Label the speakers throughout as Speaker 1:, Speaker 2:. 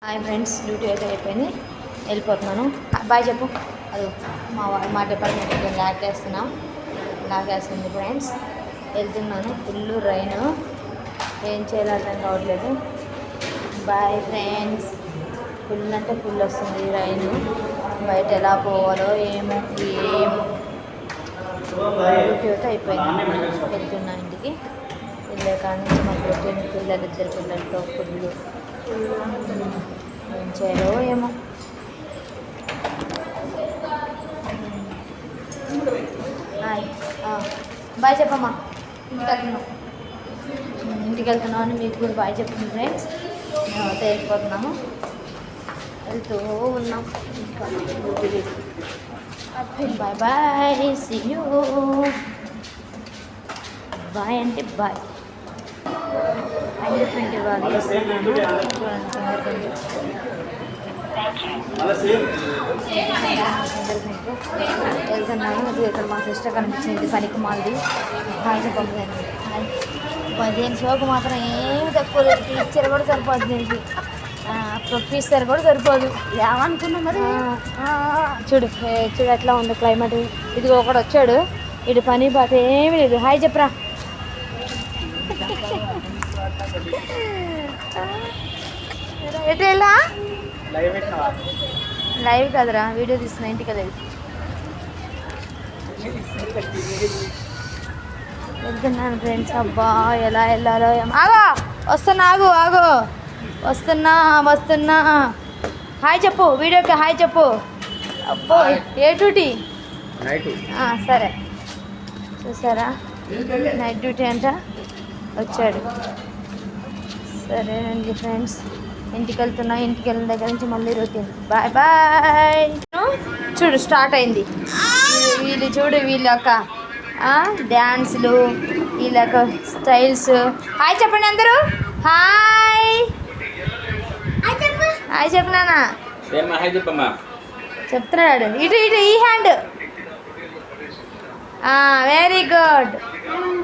Speaker 1: Hi friends, duty అయితే అయిపోయింది, వెళ్ళిపోతున్నాను. బాయ్ చెప్పు. అది మా డిపార్ట్మెంట్కి లాగేస్తుంది ఫ్రెండ్స్. వెళ్తున్నాను. ఫుల్ రైన్, ఏం చేయాలో అర్థం కావట్లేదు. Bye friends. ఫుల్ అంటే ఫుల్ వస్తుంది రైన్. బయట ఎలా పోవాలో ఏమో. డ్యూటీ అయితే అయిపోయింది, వెళ్తున్నా ఇంటికి. వెళ్ళే కాడ నుంచి మా పుట్టిన పిల్లలు, ఇద్దరు పిల్లలతో ఫుల్ ఏం చేయాలో ఏమో. బాయ్ చెప్పమ్మా. ఇంటికి వెళ్తున్నాం అని మీకు కూడా బాయ్ చెప్తుంది ఫ్రెండ్స్. మేమైతే వెళ్ళిపోతున్నాము, వెళ్తూ ఉన్నాం. Bye bye, see you. Bye అంటే బాయ్. ఫింగర్ బాగా వేస్తున్నాను, వెళ్తున్నాను. అది ఇక్కడ మా సిస్టర్ కనిపించింది, పనికి మాది. హాయ్ చెప్పండి. 15 షోకు మాత్రం ఏమి తక్కువ లేదు. టీచర్ కూడా సరిపోదు, దీనికి ప్రొఫెసర్ కూడా సరిపోదు. ఏమనుకున్నా మరి. చూడు ఎట్లా ఉంది క్లైమేట్. ఇదిగో ఒకడు వచ్చాడు, ఇటు పని పాట ఏమి లేదు. హాయ్ చెప్పరా. ఎట్లా లైవ్ కదరా, వీడియో తీస్తున్నా. ఇంటికి కదా వెళ్తున్నాను ఫ్రెండ్స్. అబ్బా ఎలా వెళ్ళాలో. ఆగో వస్తున్నా, ఆగు వస్తున్నా. హాయ్ చెప్పు, వీడియోకి హాయ్ చెప్పు. అబ్బో ఏ డ్యూటీ? సరే, చూసారా నైట్ డ్యూటీ అంట, వచ్చాడు. సరేనండి ఫ్రెండ్స్, ఇంటికి వెళ్తున్నా. ఇంటికి వెళ్ళిన దగ్గర నుంచి మళ్ళీ రొటీన్. Bye bye. చూడు స్టార్ట్ అయింది. వీళ్ళు చూడు, వీళ్ళ యొక్క డ్యాన్సులు, వీళ్ళ యొక్క స్టైల్స్. హాయ్ చెప్పండి అందరూ. హాయ్ హాయ్ చెప్పనా. చెప్తున్నాడు. ఇటు ఈ హ్యాండ్. Very good.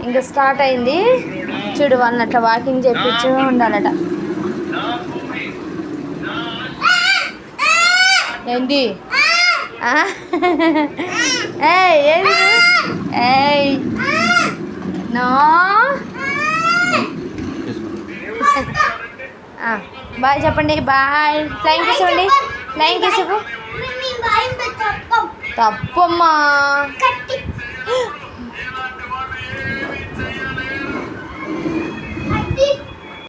Speaker 1: ఇంకా స్టార్ట్ అయింది. చూడు వాళ్ళని అట్లా వాకింగ్ చేయించు ఉండాలట. ఏంటి నో. బాయ్ చెప్పండి. బాయ్. ఫ్లైంగ్ కిస్ ఇవ్వండి. ఫ్లైంగ్ కిస్ ఇవ్వు. తప్పమ్మా.